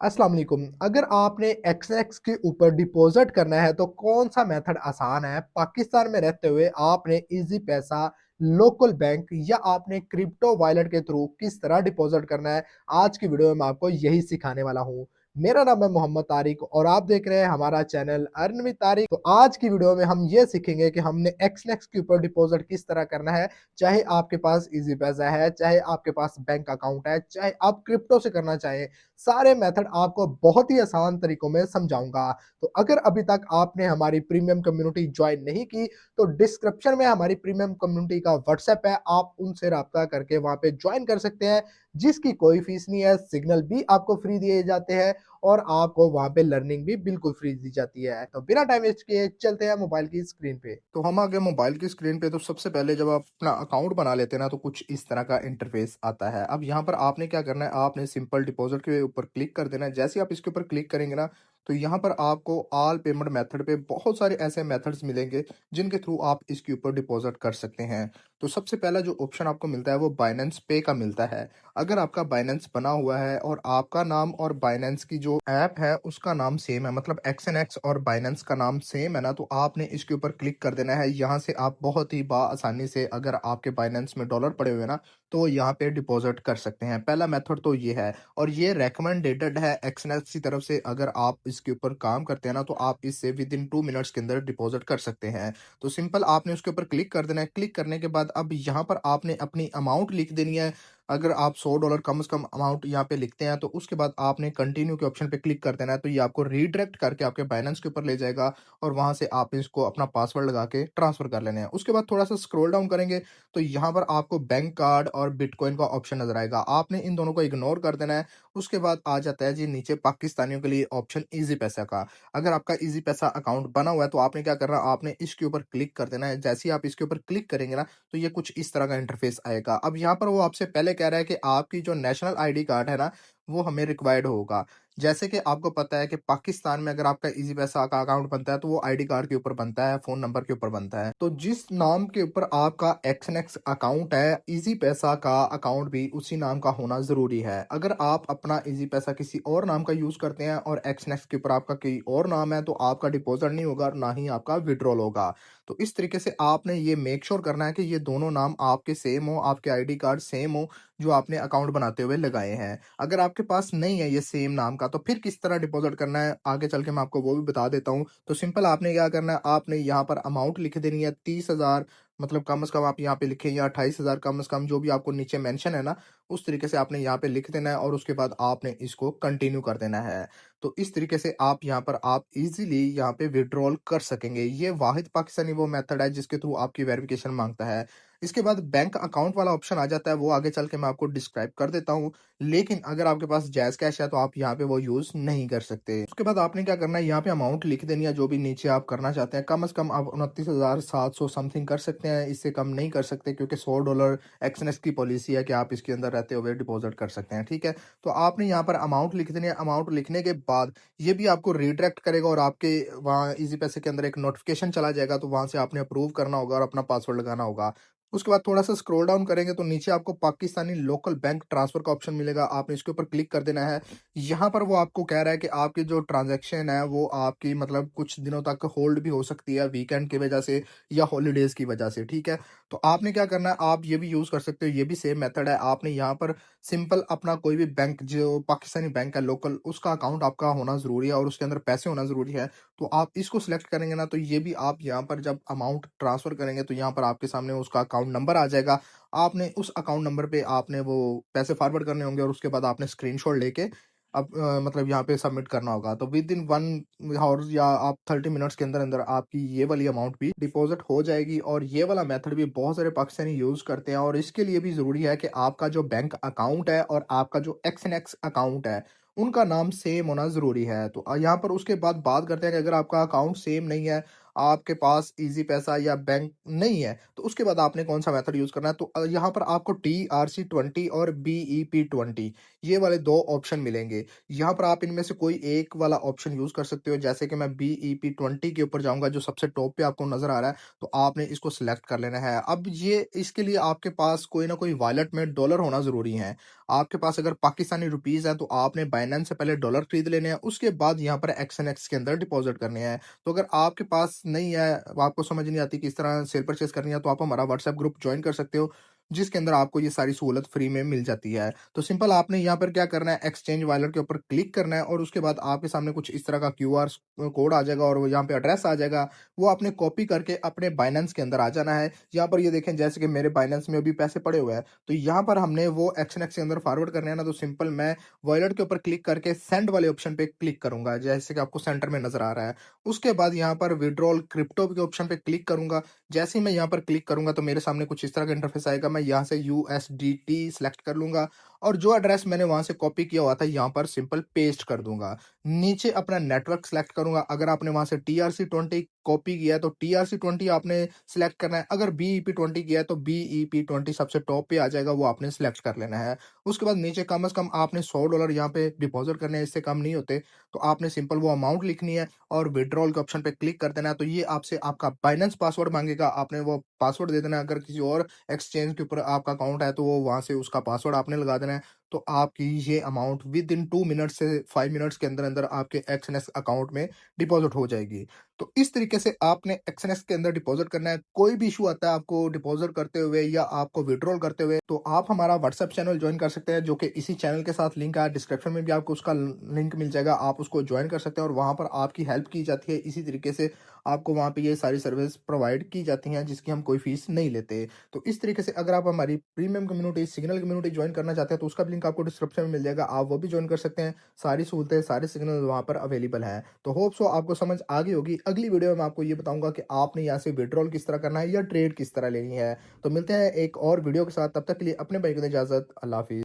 अस्सलाम वालेकुम। अगर आपने एक्सएक्स के ऊपर डिपॉजिट करना है तो कौन सा मेथड आसान है? पाकिस्तान में रहते हुए आपने इजी पैसा, लोकल बैंक या आपने क्रिप्टो वॉलेट के थ्रू किस तरह डिपॉजिट करना है? आज की वीडियो में मैं आपको यही सिखाने वाला हूँ। मेरा नाम है मोहम्मद तारिक और आप देख रहे हैं हमारा चैनल अर्न विद तारिक। तो आज की वीडियो में हम ये सीखेंगे कि हमने एक्सएक्स के ऊपर डिपॉजिट किस तरह करना है। चाहे आपके पास इजी पैसा है, चाहे आपके पास बैंक अकाउंट है, चाहे आप क्रिप्टो से करना चाहें, सारे मेथड आपको बहुत ही आसान तरीकों में समझाऊंगा। तो अगर अभी तक आपने हमारी प्रीमियम कम्युनिटी ज्वाइन नहीं की तो डिस्क्रिप्शन में हमारी प्रीमियम कम्युनिटी का व्हाट्सएप है, आप उनसे राब्ता करके वहां पे ज्वाइन कर सकते हैं, जिसकी कोई फीस नहीं है। सिग्नल भी आपको फ्री दिए जाते हैं और आपको वहां पे लर्निंग भी बिल्कुल फ्री दी जाती है। तो बिना टाइम वेस्ट किए चलते हैं मोबाइल की स्क्रीन पे। तो हम आ गए मोबाइल की स्क्रीन पे। तो सबसे पहले जब आप अपना अकाउंट बना लेते हैं ना तो कुछ इस तरह का इंटरफेस आता है। अब यहाँ पर आपने क्या करना है, आपने सिंपल डिपॉजिट के ऊपर क्लिक कर देना है। जैसे ही आप इसके ऊपर क्लिक करेंगे ना तो यहाँ पर आपको ऑल पेमेंट मेथड पे बहुत सारे ऐसे मेथड्स मिलेंगे जिनके थ्रू आप इसके ऊपर डिपॉजिट कर सकते हैं। तो सबसे पहला जो ऑप्शन आपको मिलता है वो बाइनेंस पे का मिलता है। अगर आपका बाइनेंस बना हुआ है और आपका नाम और बाइनेंस की जो ऐप है उसका नाम सेम है, मतलब एक्सएनएक्स और बाइनेंस का नाम सेम है ना, तो आपने इसके ऊपर क्लिक कर देना है। यहाँ से आप बहुत ही आसानी से, अगर आपके बाइनेंस में डॉलर पड़े हुए हैं ना, तो यहाँ पे डिपॉजिट कर सकते हैं। पहला मेथड तो ये है और ये रेकमेंडेड है एक्सएनएक्स की तरफ से। अगर आप इसके ऊपर काम करते हैं ना तो आप इससे विद इन 2 मिनट्स के अंदर डिपॉजिट कर सकते हैं। तो सिंपल आपने उसके ऊपर क्लिक कर देना है। क्लिक करने के बाद अब यहाँ पर आपने अपनी अमाउंट लिख देनी है। अगर आप $100 कम से कम अमाउंट यहाँ पे लिखते हैं तो उसके बाद आपने कंटिन्यू के ऑप्शन पे क्लिक कर देना है। तो ये आपको रीडायरेक्ट करके आपके बाइनेंस के ऊपर ले जाएगा और वहां से आप इसको अपना पासवर्ड लगा के ट्रांसफर कर लेने हैं। उसके बाद थोड़ा सा स्क्रॉल डाउन करेंगे तो यहाँ पर आपको बैंक कार्ड और बिटकॉइन का ऑप्शन नजर आएगा। आपने इन दोनों को इग्नोर कर देना है। उसके बाद आ जाता है जी नीचे पाकिस्तानियों के लिए ऑप्शन इजी पैसा का। अगर आपका इजी पैसा अकाउंट बना हुआ है तो आपने क्या करना है, आपने इसके ऊपर क्लिक कर देना है। जैसे ही आप इसके ऊपर क्लिक करेंगे ना तो ये कुछ इस तरह का इंटरफेस आएगा। अब यहाँ पर वो आपसे पहले कह रहा है कि आपकी जो नेशनल आईडी कार्ड है ना वो हमें रिक्वायर्ड होगा। जैसे कि आपको पता है कि पाकिस्तान में अगर आपका इजी पैसा का अकाउंट बनता है तो वो आईडी कार्ड के ऊपर बनता है, फोन नंबर के ऊपर बनता है। तो जिस नाम के ऊपर आपका एक्सएनएक्स अकाउंट है, इजी पैसा का अकाउंट भी उसी नाम का होना जरूरी है। अगर आप अपना इजी पैसा किसी और नाम का यूज करते हैं और एक्सएनएक्स के ऊपर आपका कोई और नाम है तो आपका डिपॉजिट नहीं होगा और ना ही आपका विड्रॉल होगा। तो इस तरीके से आपने ये मेक श्योर करना है कि ये दोनों नाम आपके सेम हो, आपके आईडी कार्ड सेम हो जो आपने अकाउंट बनाते हुए लगाए हैं। अगर आपके पास नहीं है ये सेम नाम का तो फिर किस तरह डिपॉजिट करना है आगे चल के मैं आपको वो भी बता देता हूँ। तो सिंपल आपने क्या करना है, आपने यहाँ पर अमाउंट लिख देनी है 30,000, मतलब कम से कम आप यहाँ पे लिखें, या 28,000 कम से कम, जो भी आपको नीचे मेंशन है ना उस तरीके से आपने यहाँ पे लिख देना है और उसके बाद आपने इसको कंटिन्यू कर देना है। तो इस तरीके से आप यहाँ पर आप इजीली यहाँ पे विड्रॉल कर सकेंगे। ये वाहिद पाकिस्तानी वो मेथड है जिसके थ्रू आपकी वेरिफिकेशन मांगता है। इसके बाद बैंक अकाउंट वाला ऑप्शन आ जाता है, वो आगे चल के मैं आपको डिस्क्राइब कर देता हूँ। लेकिन अगर आपके पास जैज़ कैश है तो आप यहाँ पे वो यूज़ नहीं कर सकते। उसके बाद आपने क्या करना है, यहाँ पे अमाउंट लिख देनी है जो भी नीचे आप करना चाहते हैं। कम से कम आप 29,700 समथिंग कर सकते हैं, इससे कम नहीं कर सकते क्योंकि $100 एक्सएनएक्स की पॉलिसी है कि आप इसके अंदर रहते हुए डिपॉजिट कर सकते हैं, ठीक है। तो आपने यहाँ पर अमाउंट लिख देनी है। अमाउंट लिखने के बाद ये भी आपको रीडायरेक्ट करेगा और आपके वहाँ इजी पैसे के अंदर एक नोटिफिकेशन चला जाएगा, तो वहां से आपने अप्रूव करना होगा और अपना पासवर्ड लगाना होगा। उसके बाद थोड़ा सा स्क्रॉल डाउन करेंगे तो नीचे आपको पाकिस्तानी लोकल बैंक ट्रांसफर का ऑप्शन मिलेगा। आपने इसके ऊपर क्लिक कर देना है। यहाँ पर वो आपको कह रहा है कि आपकी जो ट्रांजैक्शन है वो आपकी मतलब कुछ दिनों तक होल्ड भी हो सकती है वीकेंड की वजह से या हॉलीडेज की वजह से, ठीक है। तो आपने क्या करना है, आप ये भी यूज कर सकते हो, ये भी सेम मेथड है। आपने यहाँ पर सिंपल अपना कोई भी बैंक जो पाकिस्तानी बैंक है लोकल, उसका अकाउंट आपका होना जरूरी है और उसके अंदर पैसे होना जरूरी है। तो आप इसको सिलेक्ट करेंगे ना तो ये भी आप यहाँ पर जब अमाउंट ट्रांसफर करेंगे तो यहाँ पर आपके सामने उसका अकाउंट नंबर आ जाएगा। आपने उस अकाउंट नंबर पे आपने वो पैसे फॉरवर्ड करने होंगे और उसके बाद आपने स्क्रीनशॉट लेके अब मतलब यहाँ पे सबमिट करना होगा। तो विद इन 1 आवर या आप 30 मिनट्स के अंदर अंदर आपकी ये वाली अमाउंट भी डिपॉजिट हो जाएगी। और ये वाला मेथड भी बहुत सारे पाकिस्तानी यूज करते हैं और इसके लिए भी जरूरी है कि आपका जो बैंक अकाउंट है और आपका जो एक्सएनएक्स अकाउंट है उनका नाम सेम होना ज़रूरी है। तो यहाँ पर उसके बाद बात करते हैं कि अगर आपका अकाउंट सेम नहीं है, आपके पास ईज़ी पैसा या बैंक नहीं है, तो उसके बाद आपने कौन-सा मेथड यूज़ करना है। तो यहाँ पर आपको TRC20 और BEP20 ये वाले 2 ऑप्शन मिलेंगे। यहाँ पर आप इनमें से कोई एक वाला ऑप्शन यूज़ कर सकते हो, जैसे कि मैं BEP20 के ऊपर जाऊँगा जो सबसे टॉप पे आपको नज़र आ रहा है, तो आपने इसको सिलेक्ट कर लेना है। अब ये इसके लिए आपके पास कोई ना कोई वॉलेट में डॉलर होना ज़रूरी है। आपके पास अगर पाकिस्तानी रुपीज़ है, तो आपने बाइनेंस से पहले डॉलर खरीद लेने हैं, उसके बाद यहाँ पर एक्सएनएक्स के अंदर डिपॉज़िट करने हैं। तो अगर आपके पास नहीं है, आपको समझ नहीं आती किस तरह सेल परचेज़ करनी है, तो आप हमारा व्हाट्सएप ग्रुप जॉइन कर सकते हो, जिसके अंदर आपको ये सारी सहूलत फ्री में मिल जाती है। तो सिंपल आपने यहाँ पर क्या करना है, एक्सचेंज वॉलेट के ऊपर क्लिक करना है और उसके बाद आपके सामने कुछ इस तरह का क्यूआर कोड आ जाएगा और वो यहाँ पे एड्रेस आ जाएगा। वो आपने कॉपी करके अपने बाइनेंस के अंदर आ जाना है। यहाँ पर ये देखें जैसे कि मेरे बाइनेंस में अभी पैसे पड़े हुए हैं, तो यहाँ पर हमने वो एक्सएनएक्स के अंदर फॉरवर्ड करने हैं ना, तो सिंपल मैं वॉलेट के ऊपर क्लिक करके सेंड वाले ऑप्शन पे क्लिक करूँगा, जैसे कि आपको सेंटर में नज़र आ रहा है। उसके बाद यहाँ पर विथड्रॉल क्रिप्टो के ऑप्शन पे क्लिक करूँगा। जैसे ही मैं यहाँ पर क्लिक करूँगा, तो मेरे सामने कुछ इस तरह का इंटरफेस आएगा। मैं यहाँ से USDT सेलेक्ट कर लूँगा और जो एड्रेस मैंने वहाँ से कॉपी किया हुआ था, यहाँ पर सिंपल पेस्ट कर दूँगा। नीचे अपना नेटवर्क सेलेक्ट करूँगा। अगर आपने वहाँ से TRC20 कॉपी किया है, तो TRC20 आपने सेलेक्ट करना है। अगर BEP20 किया है, तो BEP20 सबसे टॉप पे आ जाएगा, वो आपने सेलेक्ट कर लेना है। उसके बाद नीचे कम से कम आपने $100 यहाँ पे डिपॉज़िट करने हैं, इससे कम नहीं होते। तो आपने सिंपल वो अमाउंट लिखनी है और विथड्रॉल के ऑप्शन पे क्लिक कर देना है। तो ये आपसे आपका बाइनेंस पासवर्ड माँगेगा, आपने वो पासवर्ड दे देना है। अगर किसी और एक्सचेंज के ऊपर आपका अकाउंट है, तो वो वहाँ से उसका पासवर्ड आपने लगा देना है। तो आपकी ये अमाउंट विदिन 2 मिनट्स से 5 मिनट्स के अंदर-अंदर आपके एक्सएनएक्स अकाउंट में डिपॉज़िट हो जाएगी। तो इस तरीके से आपने एक्सएनएक्स के अंदर डिपॉज़िट करना है। कोई भी इश्यू आता है आपको डिपॉज़िट करते हुए या आपको विथड्रॉल करते हुए, तो आप हमारा व्हाट्सएप चैनल जॉइन कर सकते हैं, जो कि इसी चैनल के साथ लिंक है। डिस्क्रिप्शन में भी आपको उसका लिंक मिल जाएगा। आप उसको जॉइन कर सकते हैं और वहाँ पर आपकी हेल्प की जाती है। इसी तरीके से आपको वहाँ पे ये सारी सर्विस प्रोवाइड की जाती हैं, जिसकी हम कोई फ़ीस नहीं लेते। तो इस तरीके से अगर आप हमारी premium community, signal community join करना चाहते हैं, तो उसका भी लिंक आपको डिस्क्रिप्शन में मिल जाएगा। आप वो भी जॉइन कर सकते हैं। सारी सहूलतें, सारे सिग्नल वहाँ पर अवेलेबल हैं। तो होप सो आपको समझ आ गई होगी। अगली वीडियो में मैं आपको ये बताऊँगा कि आपने यहाँ से विथड्रॉल किस तरह करना है या ट्रेड किस तरह लेनी है। तो मिलते हैं एक और वीडियो के साथ, तब तक के लिए अपने भाई को दें इजाज़त। अल्लाह हाफ़िज़।